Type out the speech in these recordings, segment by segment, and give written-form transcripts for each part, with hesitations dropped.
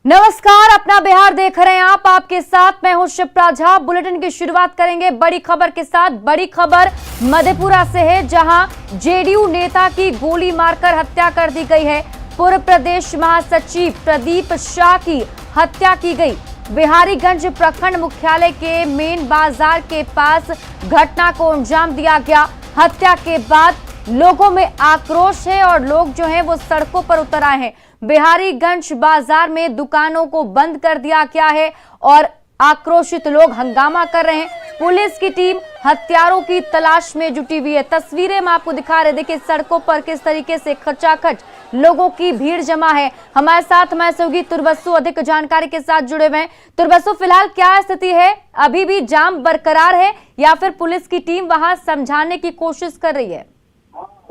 नमस्कार, अपना बिहार देख रहे हैं आप। आपके साथ मैं हूं शिप्रा झा। बुलेटिन की शुरुआत करेंगे बड़ी खबर के साथ। बड़ी खबर मधेपुरा से है, जहां जेडीयू नेता की गोली मारकर हत्या कर दी गई है। पूर्व प्रदेश महासचिव प्रदीप शाह की हत्या की गई। बिहारीगंज प्रखंड मुख्यालय के मेन बाजार के पास घटना को अंजाम दिया गया। हत्या के बाद लोगों में आक्रोश है और लोग जो हैं वो सड़कों पर उतर आए हैं। बिहारीगंज बाजार में दुकानों को बंद कर दिया गया है और आक्रोशित लोग हंगामा कर रहे हैं। पुलिस की टीम हत्यारों की तलाश में जुटी हुई है। तस्वीरें हम आपको दिखा रहे, देखिए सड़कों पर किस तरीके से खचाखच लोगों की भीड़ जमा है। हमारे साथ हमारे सहयोगी तुरबसु अधिक जानकारी के साथ जुड़े हुए हैं। तुरबसु, फिलहाल क्या स्थिति है? अभी भी जाम बरकरार है या फिर पुलिस की टीम वहां समझाने की कोशिश कर रही है?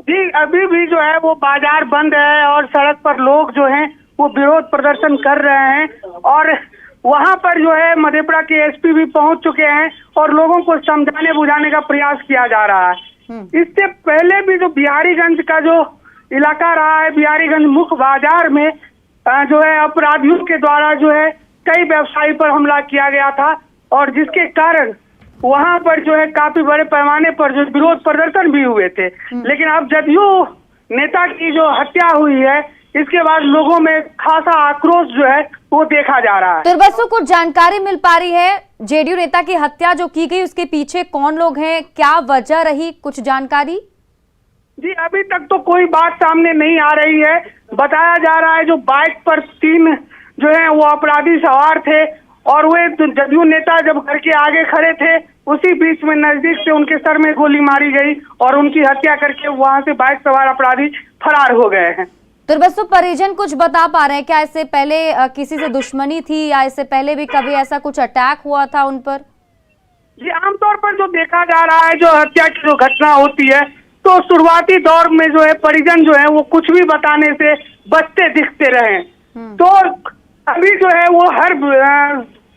जी, अभी भी जो है वो बाजार बंद है और सड़क पर लोग जो हैं वो विरोध प्रदर्शन कर रहे हैं। और वहां पर जो है मधेपुरा के एसपी भी पहुंच चुके हैं और लोगों को समझाने बुझाने का प्रयास किया जा रहा है। इससे पहले भी जो बिहारीगंज का जो इलाका रहा है, बिहारीगंज मुख्य बाजार में जो है अपराधियों के द्वारा जो है कई व्यवसायी पर हमला किया गया था और जिसके कारण वहां पर जो है काफी बड़े पैमाने पर जो विरोध प्रदर्शन भी हुए थे। लेकिन अब जदयू नेता की जो हत्या हुई है, इसके बाद लोगों में खासा आक्रोश जो है वो देखा जा रहा है। तुरबसु, कुछ जानकारी मिल पा रही है जेडीयू नेता की हत्या जो की गई उसके पीछे कौन लोग हैं, क्या वजह रही, कुछ जानकारी? जी, अभी तक तो कोई बात सामने नहीं आ रही है। बताया जा रहा है जो बाइक पर 3 जो है वो अपराधी सवार थे और वे जदयू नेता जब घर के आगे खड़े थे उसी बीच में नजदीक से उनके सर में गोली मारी गई और उनकी हत्या करके वहां से बाइक सवार अपराधी फरार हो गए हैं। तुरबसु, परिजन कुछ बता पा रहे हैं क्या? इससे पहले किसी से दुश्मनी थी या इससे पहले भी कभी ऐसा कुछ अटैक हुआ था उन पर? जी, आमतौर पर जो देखा जा रहा है, जो हत्या की जो घटना होती है तो शुरुआती दौर में जो है परिजन जो है वो कुछ भी बताने से बचते दिखते रहे। तो अभी जो है वो हर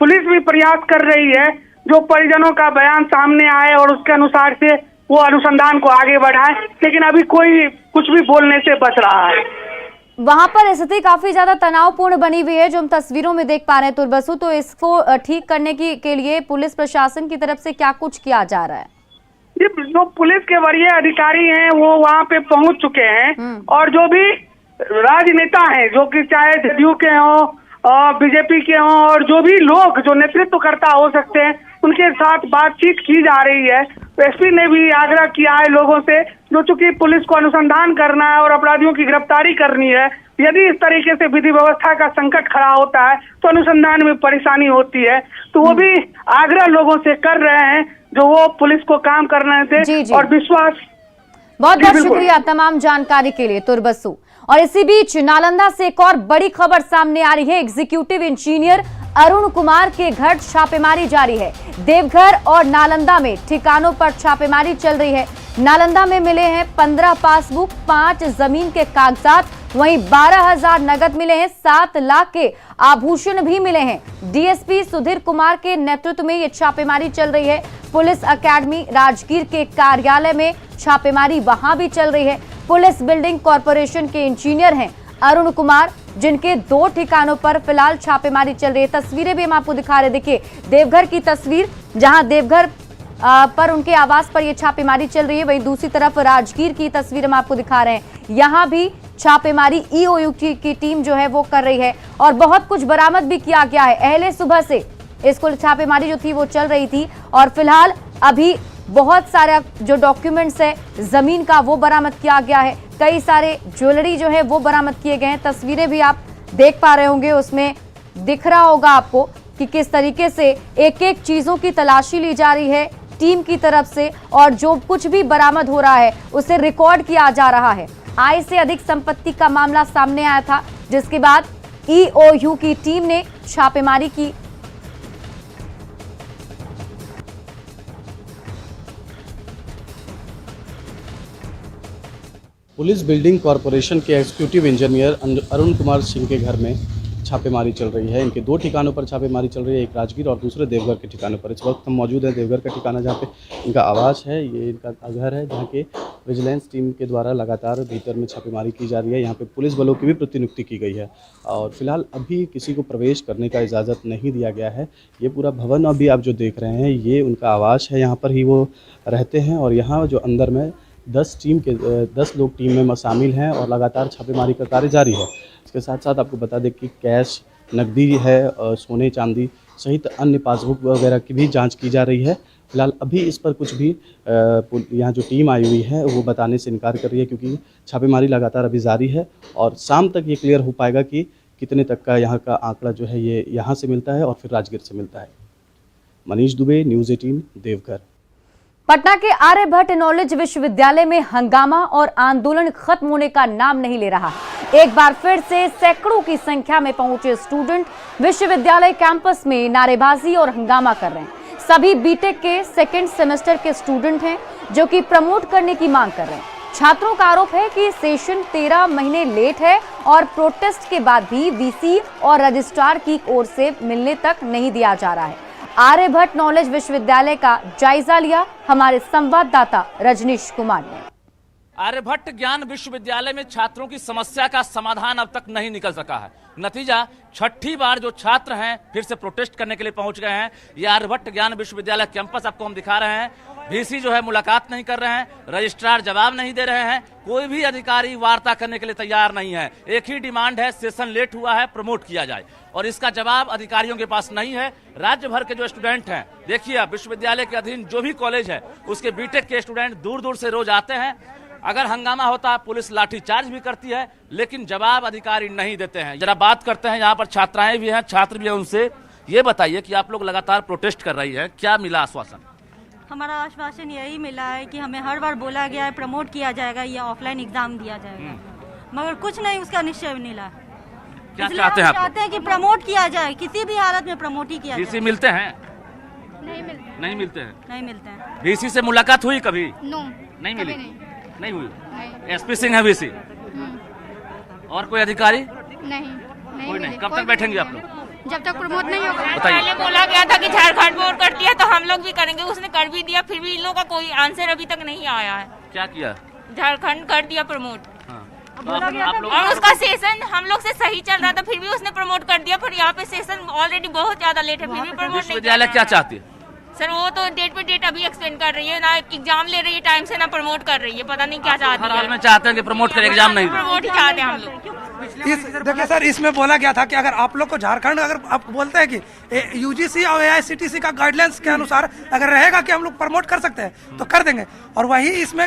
पुलिस भी प्रयास कर रही है जो परिजनों का बयान सामने आए और उसके अनुसार से वो अनुसंधान को आगे बढ़ाए, लेकिन अभी कोई कुछ भी बोलने से बच रहा है। वहां पर स्थिति काफी ज्यादा तनावपूर्ण बनी हुई है जो हम तस्वीरों में देख पा रहे हैं तुरबसु। तो इसको ठीक करने के लिए पुलिस प्रशासन की तरफ से क्या कुछ किया जा रहा है? जो पुलिस के वरीय अधिकारी हैं वो वहाँ पे पहुंच चुके हैं और जो भी राजनेता हैं, जो कि चाहे जदयू के हों और बीजेपी के हों और जो भी लोग जो नेतृत्वकर्ता हो सकते हैं, उनके साथ बातचीत की जा रही है। एसपी ने भी आग्रह किया है लोगों से, जो चूंकि पुलिस को अनुसंधान करना है और अपराधियों की गिरफ्तारी करनी है, यदि इस तरीके से विधि व्यवस्था का संकट खड़ा होता है तो अनुसंधान में परेशानी होती है। तो वो भी आग्रह लोगों से कर रहे हैं जो वो पुलिस को काम करने दें और विश्वास। बहुत बहुत शुक्रिया तमाम जानकारी के लिए तुरबसु। और इसी बीच नालंदा से एक और बड़ी खबर सामने आ रही है। एग्जीक्यूटिव इंजीनियर अरुण कुमार के घर छापेमारी जारी है। देवघर और नालंदा में ठिकानों पर छापेमारी चल रही है। नालंदा में मिले हैं 15 पासबुक, 5 जमीन के कागजात, वहीं 12,000 नगद मिले हैं, 7 लाख के आभूषण भी मिले हैं। डीएसपी सुधीर कुमार के नेतृत्व में ये छापेमारी चल रही है। पुलिस अकेडमी राजगीर के कार्यालय में छापेमारी वहां भी चल रही है। पुलिस बिल्डिंग कॉरपोरेशन के इंजीनियर हैं अरुण कुमार, जिनके 2 ठिकानों पर फिलहाल छापेमारी चल रही है। तस्वीरें भी हम आपको दिखा रहे, देखिए देवघर की तस्वीर, जहां देवघर पर उनके आवास पर यह छापेमारी चल रही है। वहीं दूसरी तरफ राजगीर की तस्वीर हम आपको दिखा रहे हैं। यहां भी छापेमारी ईओयू की टीम जो है वो कर रही है और बहुत कुछ बरामद भी किया गया है। अहले सुबह से इसको छापेमारी जो थी वो चल रही थी और फिलहाल अभी बहुत सारा जो डॉक्यूमेंट्स है जमीन का वो बरामद किया गया है। कई सारे ज्वेलरी जो है वो बरामद किए गए हैं। तस्वीरें भी आप देख पा रहे होंगे, उसमें दिख रहा होगा आपको कि किस तरीके से एक एक चीजों की तलाशी ली जा रही है टीम की तरफ से और जो कुछ भी बरामद हो रहा है उसे रिकॉर्ड किया जा रहा है। आय से अधिक संपत्ति का मामला सामने आया था, जिसके बाद ईओयू की टीम ने छापेमारी की। पुलिस बिल्डिंग कॉरपोरेशन के एग्जीक्यूटिव इंजीनियर अरुण कुमार सिंह के घर में छापेमारी चल रही है। इनके 2 ठिकानों पर छापेमारी चल रही है, एक राजगीर और दूसरे देवघर के ठिकानों पर। इस वक्त हम मौजूद हैं देवघर का ठिकाना, जहाँ पे इनका आवास है। ये इनका घर है जहाँ के विजिलेंस टीम के द्वारा लगातार भीतर में छापेमारी की जा रही है। यहाँ पे पुलिस बलों की भी प्रतिनियुक्ति की गई है और फिलहाल अभी किसी को प्रवेश करने का इजाज़त नहीं दिया गया है। ये पूरा भवन अभी आप जो देख रहे हैं ये उनका आवास है, यहाँ पर ही वो रहते हैं। और यहाँ जो अंदर में 10 लोग टीम में शामिल हैं और लगातार छापेमारी का कार्य जारी है। इसके साथ साथ आपको बता दें कि कैश, नकदी है, सोने चांदी सहित अन्य पासबुक वगैरह की भी जांच की जा रही है। फिलहाल अभी इस पर कुछ भी यहाँ जो टीम आई हुई है वो बताने से इनकार कर रही है, क्योंकि छापेमारी लगातार अभी जारी है और शाम तक ये क्लियर हो पाएगा कि कितने तक का यहाँ का आंकड़ा जो है ये यहाँ से मिलता है और फिर राजगीर से मिलता है। मनीष दुबे, न्यूज़ 18, देवघर। पटना के आर्यभट्ट नॉलेज विश्वविद्यालय में हंगामा और आंदोलन खत्म होने का नाम नहीं ले रहा। एक बार फिर से सैकड़ों की संख्या में पहुंचे स्टूडेंट विश्वविद्यालय कैंपस में नारेबाजी और हंगामा कर रहे हैं। सभी बीटेक के 2nd सेमेस्टर के स्टूडेंट हैं जो कि प्रमोट करने की मांग कर रहे हैं। छात्रों का आरोप है कि सेशन 13 महीने लेट है और प्रोटेस्ट के बाद भी वीसी और रजिस्ट्रार की ओर से मिलने तक नहीं दिया जा रहा है। आर्यभट्ट नॉलेज विश्वविद्यालय का जायजा लिया हमारे संवाददाता रजनीश कुमार ने। आर्यभट्ट ज्ञान विश्वविद्यालय में छात्रों की समस्या का समाधान अब तक नहीं निकल सका है। नतीजा 6ठी बार जो छात्र हैं फिर से प्रोटेस्ट करने के लिए पहुंच गए हैं। ये आर्यभट्ट ज्ञान विश्वविद्यालय कैंपस आपको हम दिखा रहे हैं। वीसी जो है मुलाकात नहीं कर रहे हैं, रजिस्ट्रार जवाब नहीं दे रहे हैं, कोई भी अधिकारी वार्ता करने के लिए तैयार नहीं है। एक ही डिमांड है, सेशन लेट हुआ है, प्रमोट किया जाए, और इसका जवाब अधिकारियों के पास नहीं है। राज्य भर के जो स्टूडेंट हैं, देखिए आप विश्वविद्यालय के अधीन जो भी कॉलेज है उसके बीटेक के स्टूडेंट दूर दूर से रोज आते हैं। अगर हंगामा होता है पुलिस लाठी चार्ज भी करती है, लेकिन जवाब अधिकारी नहीं देते हैं। जरा बात करते हैं, यहाँ पर छात्राएं भी हैं, छात्र भी हैं, उनसे ये बताइए कि आप लोग लगातार प्रोटेस्ट कर रही है, क्या मिला आश्वासन? हमारा आश्वासन यही मिला है कि हमें हर बार बोला गया है प्रमोट किया जाएगा या ऑफलाइन एग्जाम दिया जाएगा, मगर कुछ नहीं उसका निश्चय मिला। क्या चाहते हैं आप? चाहते हैं कि प्रमोट किया जाए, किसी भी हालत में प्रमोट ही किया जाए। वीसी मिलते हैं? नहीं मिलते। नहीं मिलते हैं? नहीं मिलते हैं। वीसी से मुलाकात हुई कभी? नो, नहीं मिली। नहीं हुई। नहीं। एसपी सिंह है वीसी, और कोई अधिकारी? नहीं कोई नहीं। कब तक बैठेंगे आप लोग? जब तक प्रमोट नहीं होगा। बताइए। बोला गया था कि झारखंड बोर्ड कर दिया तो हम लोग भी करेंगे, उसने कर भी दिया, फिर भी इन लोगों का कोई आंसर अभी तक नहीं आया है। क्या किया? झारखंड कर दिया प्रमोट। हाँ। तो और उसका सेशन हम लोग से सही चल रहा था, फिर भी उसने प्रमोट कर दिया। फिर यहाँ पे सेशन ऑलरेडी बहुत ज्यादा लेट है, फिर भी प्रमोट नहीं। विश्वविद्यालय क्या चाहती है सर? वो तो डेट पे डेट अभी एक्सटेंड कर रही है, ना एग्जाम ले रही है टाइम से, ना प्रमोट कर रही है, पता नहीं क्या चाहती है। हर हाल में चाहते हैं कि प्रमोट कर, एग्जाम नहीं। प्रमोट ही चाहते हैं हम लोग। देखिए सर, इसमें बोला गया था कि अगर आप लोग को झारखंड, अगर आप बोलते हैं कि यूजीसी और एआईसीटीसी का गाइडलाइंस के अनुसार अगर रहेगा कि हम लोग प्रमोट कर सकते हैं तो कर देंगे। और वही इसमें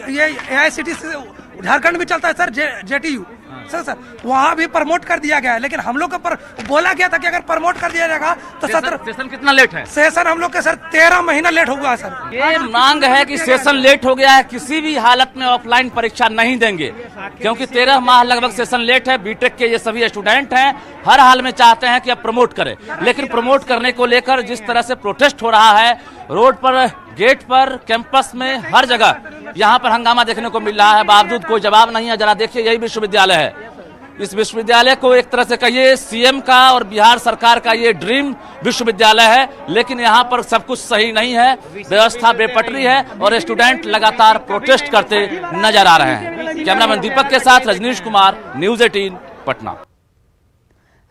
ये एआईसीटीसी झारखंड भी चलता है सर, जेटीयू सर वहाँ भी प्रमोट कर दिया गया है, लेकिन हम लोग को पर बोला गया था कि अगर प्रमोट कर दिया जाएगा तो सेशन कितना लेट है? सेशन हम लोग के सर 13 महीना लेट हो गया है सर। ये मांग है कि सेशन लेट हो गया है, किसी भी हालत में ऑफलाइन परीक्षा नहीं देंगे, क्योंकि 13 माह लगभग सेशन लेट है। बीटेक के ये सभी स्टूडेंट हैं, हर हाल में चाहते हैं कि अब प्रमोट करें, लेकिन प्रमोट करने को लेकर जिस तरह से प्रोटेस्ट हो रहा है, रोड पर, गेट पर, कैंपस में, हर जगह यहाँ पर हंगामा देखने को मिल रहा है, बावजूद कोई जवाब नहीं है। जरा देखिए, यही विश्वविद्यालय है। इस विश्वविद्यालय को एक तरह से कहिए सीएम का और बिहार सरकार का ये ड्रीम विश्वविद्यालय है, लेकिन यहाँ पर सब कुछ सही नहीं है, व्यवस्था बेपटरी है और स्टूडेंट लगातार प्रोटेस्ट करते नजर आ रहे हैं। कैमरामैन दीपक के साथ रजनीश कुमार, न्यूज़ 18, पटना।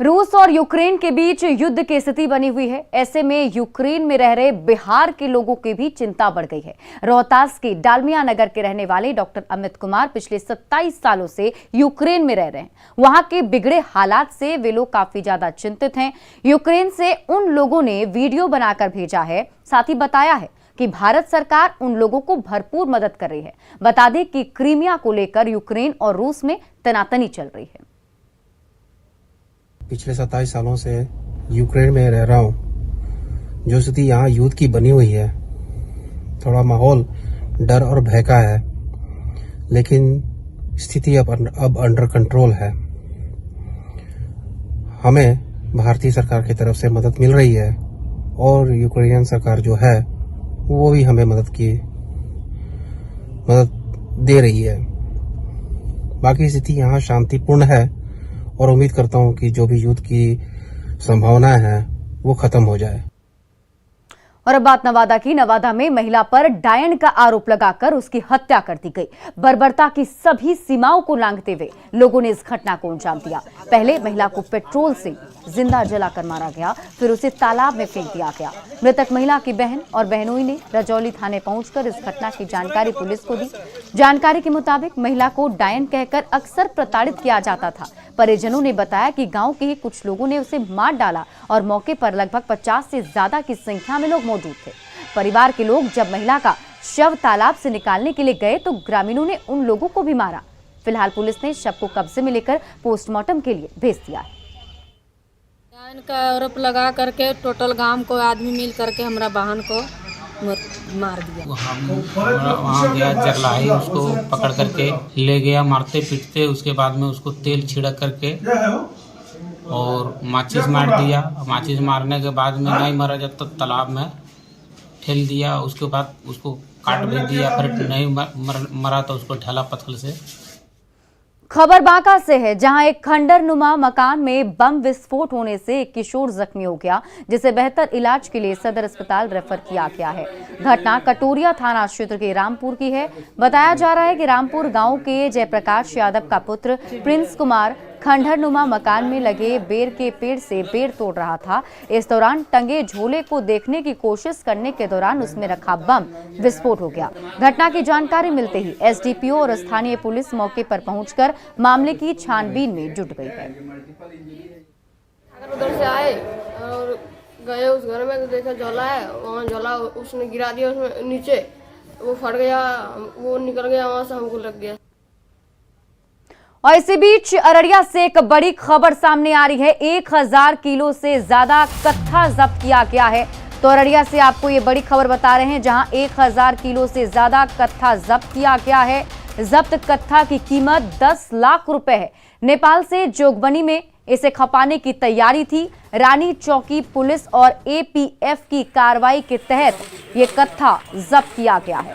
रूस और यूक्रेन के बीच युद्ध की स्थिति बनी हुई है। ऐसे में यूक्रेन में रह रहे बिहार के लोगों की भी चिंता बढ़ गई है। रोहतास के डालमिया नगर के रहने वाले डॉक्टर अमित कुमार पिछले 27 सालों से यूक्रेन में रह रहे हैं। वहां के बिगड़े हालात से वे लोग काफी ज्यादा चिंतित हैं। यूक्रेन से उन लोगों ने वीडियो बनाकर भेजा है, साथ ही बताया है कि भारत सरकार उन लोगों को भरपूर मदद कर रही है। बता दें कि क्रीमिया को लेकर यूक्रेन और रूस में तनातनी चल रही है। पिछले 27 सालों से यूक्रेन में रह रहा हूँ। जो स्थिति यहाँ युद्ध की बनी हुई है, थोड़ा माहौल डर और भय का है, लेकिन स्थिति अब अंडर कंट्रोल है। हमें भारतीय सरकार की तरफ से मदद मिल रही है और यूक्रेनियन सरकार जो है वो भी हमें मदद दे रही है। बाकी स्थिति यहाँ शांतिपूर्ण है और उम्मीद करता हूं कि जो भी यूथ की संभावनाएं हैं वो खत्म हो जाए। और अब बात नवादा की। नवादा में महिला पर डायन का आरोप लगाकर उसकी हत्या कर दी गई। बर्बरता की सभी सीमाओं को लांघते हुए लोगों ने इस घटना को अंजाम दिया। पहले महिला को पेट्रोल से जिंदा जलाकर मारा गया, फिर उसे तालाब में फेंक दिया गया। मृतक महिला की बहन और बहनोई ने रजौली थाने पहुंचकर इस घटना की जानकारी पुलिस को दी। जानकारी के मुताबिक महिला को डायन कहकर अक्सर प्रताड़ित किया जाता था। परिजनों ने बताया कि गांव के ही कुछ लोगों ने उसे मार डाला और मौके पर लगभग 50 से ज्यादा की संख्या में लोग मौजूद थे। परिवार के लोग जब महिला का शव तालाब से निकालने के लिए गए तो ग्रामीणों ने उन लोगों को भी मारा। फिलहाल पुलिस ने शव को कब्जे में लेकर पोस्टमार्टम के लिए भेज दिया है। डायन का आरोप लगा करके टोटल गांव को आदमी मिल करके हमारा बहन को मार दिया। वहाँ गया जरलाई, उसको पकड़ करके ले गया मारते पीटते। उसके बाद में उसको तेल छिड़क करके और माचिस मार दिया। माचिस मारने के बाद में नहीं मरा जब तक तालाब में ठेल दिया। उसके बाद उसको काट भी दिया, फिर नहीं मरा तो उसको ढाला पत्थर से। खबर बांका से है, जहां एक खंडरनुमा मकान में बम विस्फोट होने से एक किशोर जख्मी हो गया, जिसे बेहतर इलाज के लिए सदर अस्पताल रेफर किया गया है। घटना कटोरिया थाना क्षेत्र के रामपुर की है। बताया जा रहा है कि रामपुर गांव के जयप्रकाश यादव का पुत्र प्रिंस कुमार खंडरनुमा मकान में लगे बेर के पेड़ से बेर तोड़ रहा था। इस दौरान टंगे झोले को देखने की कोशिश करने के दौरान उसमें रखा बम विस्फोट हो गया। घटना की जानकारी मिलते ही एसडीपीओ और स्थानीय पुलिस मौके पर पहुंचकर मामले की छानबीन में जुट गई है। उधर से आए और गए उस घर में तो देखा झोला है, वहाँ झोला उसने गिरा दिया, उसमें नीचे वो फट गया, वो निकल गया, वहाँ से हमको लग गया। और इसी बीच अररिया से एक बड़ी खबर सामने आ रही है। 1000 किलो से ज्यादा कत्था जब्त किया गया है। तो अररिया से आपको ये बड़ी खबर बता रहे हैं, जहां 1000 किलो से ज्यादा कत्था जब्त किया गया है। जब्त कत्था की कीमत 10 लाख रुपए है। नेपाल से जोगबनी में इसे खपाने की तैयारी थी। रानी चौकी पुलिस और एपीएफ की कार्रवाई के तहत ये कत्था जब्त किया गया है।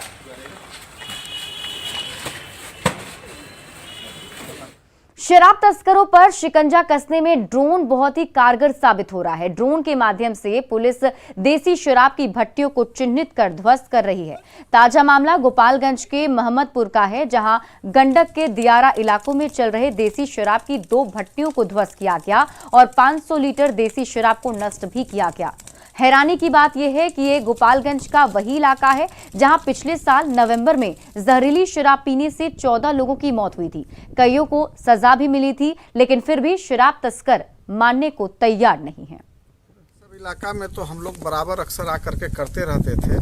शराब तस्करों पर शिकंजा कसने में ड्रोन बहुत ही कारगर साबित हो रहा है। ड्रोन के माध्यम से पुलिस देसी शराब की भट्टियों को चिन्हित कर ध्वस्त कर रही है। ताजा मामला गोपालगंज के मोहम्मदपुर का है, जहां गंडक के दियारा इलाकों में चल रहे देसी शराब की 2 भट्टियों को ध्वस्त किया गया और 500 लीटर देसी शराब को नष्ट भी किया गया। हैरानी की बात यह है कि ये गोपालगंज का वही इलाका है जहां पिछले साल नवंबर में जहरीली शराब पीने से 14 लोगों की मौत हुई थी। कईयों को सजा भी मिली थी, लेकिन फिर भी शराब तस्कर मानने को तैयार नहीं है। सब इलाका में तो हम लोग बराबर अक्सर आकर के करते रहते थे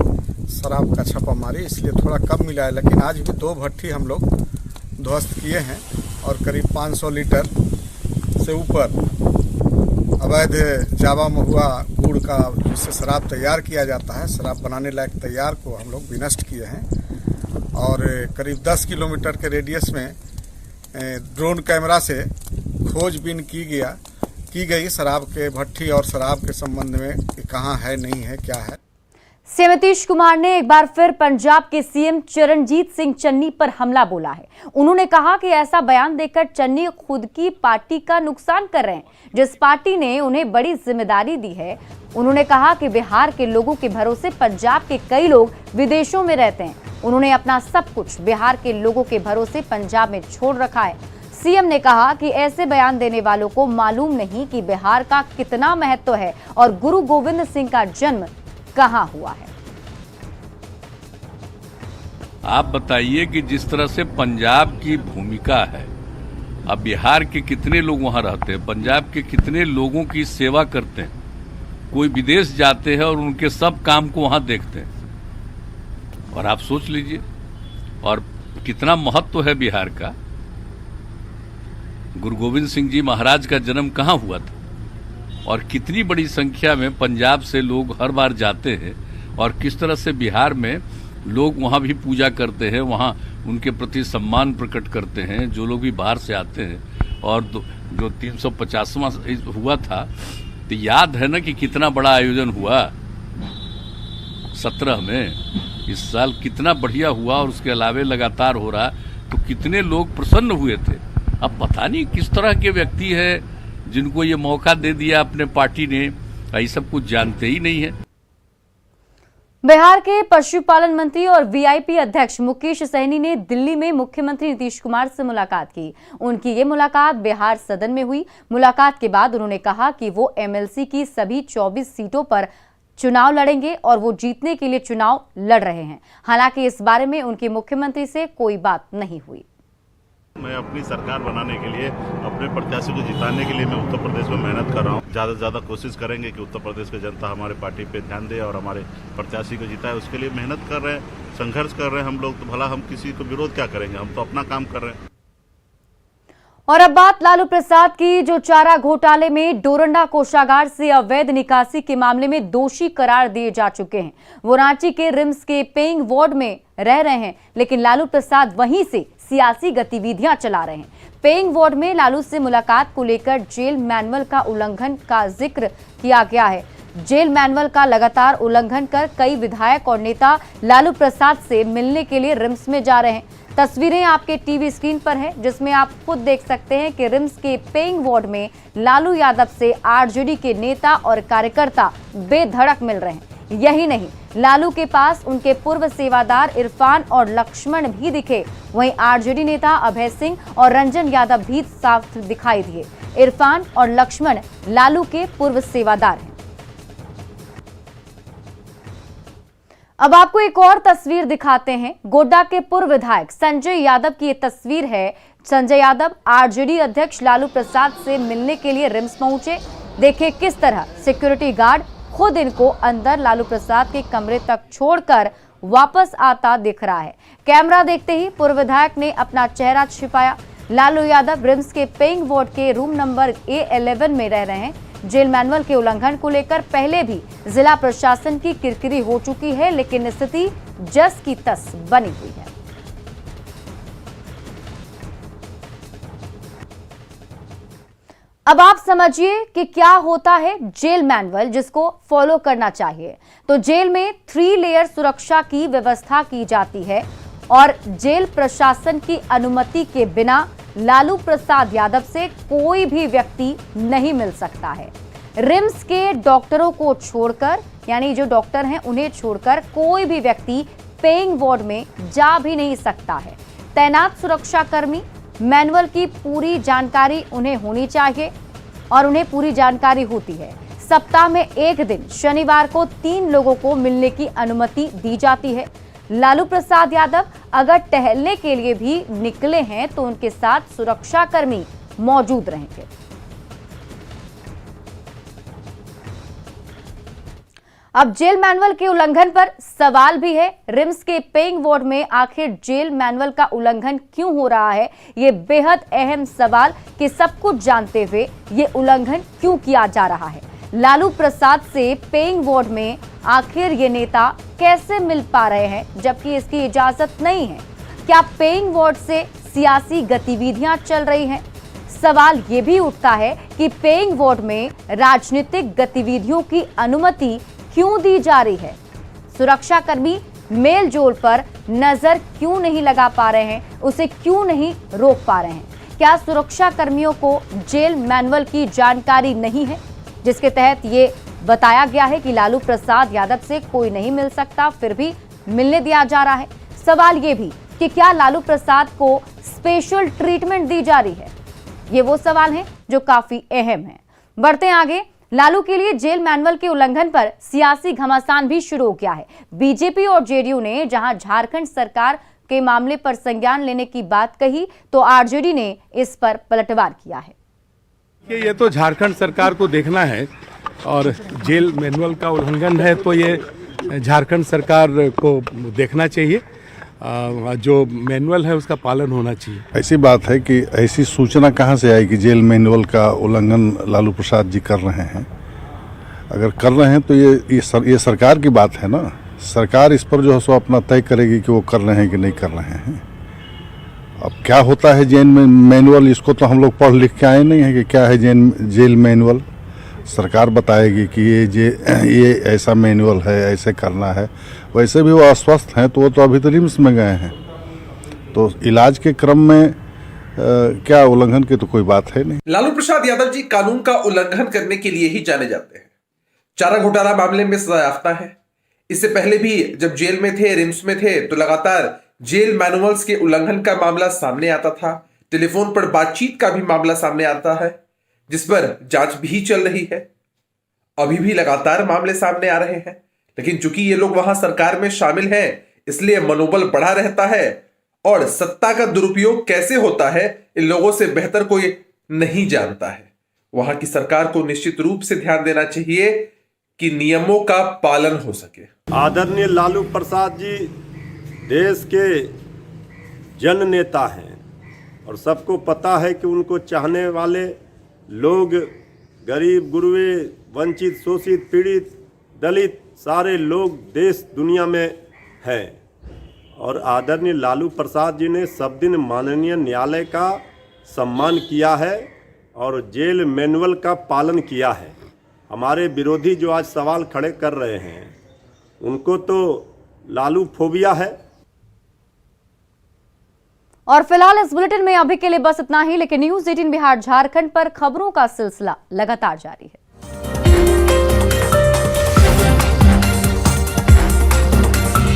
शराब का छापामारी, इसलिए थोड़ा कम मिला है। लेकिन आज भी 2 भट्टी हम लोग ध्वस्त किए हैं और करीब 500 लीटर से ऊपर अवैध जावा महुआ गुड़ का जिससे शराब तैयार किया जाता है, शराब बनाने लायक तैयार को हम लोग विनष्ट किए हैं। और करीब 10 किलोमीटर के रेडियस में ड्रोन कैमरा से खोजबीन की गई शराब के भट्टी और शराब के संबंध में कि कहाँ है, नहीं है, क्या है। सीएम नीतीश कुमार ने एक बार फिर पंजाब के सीएम चरणजीत सिंह चन्नी पर हमला बोला है। उन्होंने कहा कि ऐसा बयान देकर चन्नी खुद की पार्टी का नुकसान कर रहे हैं, जिस पार्टी ने उन्हें बड़ी जिम्मेदारी दी है। उन्होंने कहा कि बिहार के लोगों के भरोसे पंजाब के कई लोग विदेशों में रहते हैं। उन्होंने अपना सब कुछ बिहार के लोगों के भरोसे पंजाब में छोड़ रखा है। सीएम ने कहा कि ऐसे बयान देने वालों को मालूम नहीं कि बिहार का कितना महत्व है और गुरु गोविंद सिंह का जन्म कहां हुआ है। आप बताइए कि जिस तरह से पंजाब की भूमिका है, अब बिहार के कितने लोग वहां रहते हैं, पंजाब के कितने लोगों की सेवा करते हैं, कोई विदेश जाते हैं और उनके सब काम को वहां देखते हैं। और आप सोच लीजिए और कितना महत्व है बिहार का। गुरु गोविंद सिंह जी महाराज का जन्म कहाँ हुआ था और कितनी बड़ी संख्या में पंजाब से लोग हर बार जाते हैं और किस तरह से बिहार में लोग वहाँ भी पूजा करते हैं, वहाँ उनके प्रति सम्मान प्रकट करते हैं। जो लोग भी बाहर से आते हैं और जो 350वां हुआ था, तो याद है ना कि कितना बड़ा आयोजन हुआ 17 में। इस साल कितना बढ़िया हुआ और उसके अलावे लगातार हो रहा, तो कितने लोग प्रसन्न हुए थे अब पता नहीं किस तरह के व्यक्ति है जिनको ये मौका दे दिया अपने पार्टी ने, ये सब कुछ जानते ही नहीं है। बिहार के पशुपालन मंत्री और वीआईपी अध्यक्ष मुकेश सहनी ने दिल्ली में मुख्यमंत्री नीतीश कुमार से मुलाकात की। उनकी ये मुलाकात बिहार सदन में हुई। मुलाकात के बाद उन्होंने कहा कि वो एमएलसी की सभी 24 सीटों पर चुनाव लड़ेंगे और वो जीतने के लिए चुनाव लड़ रहे हैं। हालांकि इस बारे में उनकी मुख्यमंत्री से कोई बात नहीं हुई। मैं अपनी सरकार बनाने के लिए, अपने प्रत्याशी को जिताने के लिए मैं उत्तर प्रदेश में मेहनत कर रहा हूँ। ज़्यादा से ज़्यादा कोशिश करेंगे कि उत्तर प्रदेश की जनता हमारे पार्टी पे ध्यान दे और हमारे प्रत्याशी को जिताए। उसके लिए मेहनत कर रहे हैं, संघर्ष कर रहे हैं हम लोग। तो भला हम किसी को विरोध क्या करेंगे, हम तो अपना काम कर रहे हैं। और अब बात लालू प्रसाद की, जो चारा घोटाले में डोरंडा कोषागार से अवैध निकासी के मामले में दोषी करार दिए जा चुके हैं। वो रांची के रिम्स के पेइंग वार्ड में रह रहे हैं, लेकिन लालू प्रसाद वहीं से सियासी गतिविधियां चला रहे हैं। पेइंग वार्ड में लालू से मुलाकात को लेकर जेल मैनुअल का उल्लंघन का जिक्र किया गया है। जेल मैनुअल का लगातार उल्लंघन कर कई विधायक और नेता लालू प्रसाद से मिलने के लिए रिम्स में जा रहे हैं। तस्वीरें आपके टीवी स्क्रीन पर है, जिसमें आप खुद देख सकते हैं कि रिम्स के पेइंग वार्ड में लालू यादव से आरजेडी के नेता और कार्यकर्ता बेधड़क मिल रहे हैं। यही नहीं, लालू के पास उनके पूर्व सेवादार इरफान और लक्ष्मण भी दिखे। वहीं आरजेडी नेता अभय सिंह और रंजन यादव भी साफ दिखाई दिए। इरफान और लक्ष्मण लालू के पूर्व सेवादार हैं। अब आपको एक और तस्वीर दिखाते हैं। गोड्डा के पूर्व विधायक संजय यादव की ये तस्वीर है। संजय यादव आरजेडी अध्यक्ष लालू प्रसाद से मिलने के लिए रिम्स पहुंचे। देखिए किस तरह सिक्योरिटी गार्ड खुद इनको अंदर लालू प्रसाद के कमरे तक छोड़कर वापस आता दिख रहा है। कैमरा देखते ही पूर्व विधायक ने अपना चेहरा छिपाया। लालू यादव रिम्स के पेइंग वार्ड के रूम नंबर A11 में रह रहे हैं। जेल मैनुअल के उल्लंघन को लेकर पहले भी जिला प्रशासन की किरकिरी हो चुकी है, लेकिन स्थिति जस की तस बनी हुई है। अब आप समझिए कि क्या होता है जेल मैनुअल, जिसको फॉलो करना चाहिए। तो जेल में 3 लेयर सुरक्षा की व्यवस्था की जाती है और जेल प्रशासन की अनुमति के बिना लालू प्रसाद यादव से कोई भी व्यक्ति नहीं मिल सकता है। रिम्स के डॉक्टरों को छोड़कर, यानी जो डॉक्टर हैं उन्हें छोड़कर कोई भी व्यक्ति पेइंग वार्ड में जा भी नहीं सकता है। तैनात सुरक्षाकर्मी मैनुअल की पूरी जानकारी उन्हें होनी चाहिए और उन्हें पूरी जानकारी होती है। सप्ताह में एक दिन शनिवार को 3 लोगों को मिलने की अनुमति दी जाती है। लालू प्रसाद यादव अगर टहलने के लिए भी निकले हैं तो उनके साथ सुरक्षाकर्मी मौजूद रहेंगे। अब जेल मैनुअल के उल्लंघन पर सवाल भी है। रिम्स के पेइंग वार्ड में आखिर जेल मैनुअल का उल्लंघन क्यों हो रहा है, ये बेहद अहम सवाल कि सब कुछ जानते हुए ये उल्लंघन क्यों किया जा रहा है। लालू प्रसाद से पेइंग वार्ड में आखिर ये नेता कैसे मिल पा रहे हैं जबकि इसकी इजाजत नहीं है। क्या पेइंग वार्ड से सियासी गतिविधियां चल रही हैं? सवाल ये भी उठता है कि पेइंग वार्ड में राजनीतिक गतिविधियों की अनुमति क्यों दी जा रही है। सुरक्षाकर्मी मेल जोल पर नजर क्यों नहीं लगा पा रहे हैं, उसे क्यों नहीं रोक पा रहे हैं? क्या सुरक्षा कर्मियों को जेल मैनुअल की जानकारी नहीं है, जिसके तहत ये बताया गया है कि लालू प्रसाद यादव से कोई नहीं मिल सकता, फिर भी मिलने दिया जा रहा है? सवाल ये भी कि क्या लालू प्रसाद को स्पेशल ट्रीटमेंट दी जा रही है? ये वो सवाल हैं जो काफी अहम हैं। बढ़ते हैं आगे। लालू के लिए जेल मैनुअल के उल्लंघन पर सियासी घमासान भी शुरू हो गया है। बीजेपी और जेडीयू ने जहां झारखंड सरकार के मामले पर संज्ञान लेने की बात कही, तो आरजेडी ने इस पर पलटवार किया है। ये तो झारखंड सरकार को देखना है और जेल मैनुअल का उल्लंघन है तो ये झारखंड सरकार को देखना चाहिए। जो मैनुअल है उसका पालन होना चाहिए। ऐसी बात है कि ऐसी सूचना कहाँ से आई कि जेल मैनुअल का उल्लंघन लालू प्रसाद जी कर रहे हैं? अगर कर रहे हैं तो ये सरकार की बात है ना। सरकार इस पर जो है सो अपना तय करेगी कि वो कर रहे हैं कि नहीं कर रहे हैं। अब क्या होता है जेल मैनुअल, इसको तो हम लोग पढ़ लिख के आए नहीं है कि क्या है जेल मैनुअल। सरकार बताएगी कि ये ऐसा मैनुअल है, ऐसे करना है। वैसे भी वो अस्वस्थ हैं तो वो तो अभी तो रिम्स में गए हैं, तो इलाज के क्रम में क्या उल्लंघन की तो कोई बात है नहीं। लालू प्रसाद यादव जी कानून का उल्लंघन करने के लिए ही जाने जाते हैं। चारा घोटाला मामले में सजायाफ्ता है। इससे पहले भी जब जेल में थे, रिम्स में थे, तो लगातार जेल मैनुअल्स के उल्लंघन का मामला सामने आता था। टेलीफोन पर बातचीत का भी मामला सामने आता है, जिस पर जांच भी चल रही है। अभी भी लगातार मामले सामने आ रहे हैं, लेकिन चूंकि ये लोग वहां सरकार में शामिल हैं, इसलिए मनोबल बढ़ा रहता है और सत्ता का दुरुपयोग कैसे होता है इन लोगों से बेहतर कोई नहीं जानता है। वहां की सरकार को निश्चित रूप से ध्यान देना चाहिए कि नियमों का पालन हो सके। आदरणीय लालू प्रसाद जी देश के जन नेता हैं और सबको पता है कि उनको चाहने वाले लोग गरीब गुरबे, वंचित, शोषित, पीड़ित, दलित सारे लोग देश दुनिया में हैं। और आदरणीय लालू प्रसाद जी ने सब दिन माननीय न्यायालय का सम्मान किया है और जेल मैनुअल का पालन किया है। हमारे विरोधी जो आज सवाल खड़े कर रहे हैं उनको तो लालू फोबिया है। और फिलहाल इस बुलेटिन में अभी के लिए बस इतना ही, लेकिन न्यूज़ 18 बिहार झारखंड पर खबरों का सिलसिला लगातार जारी है।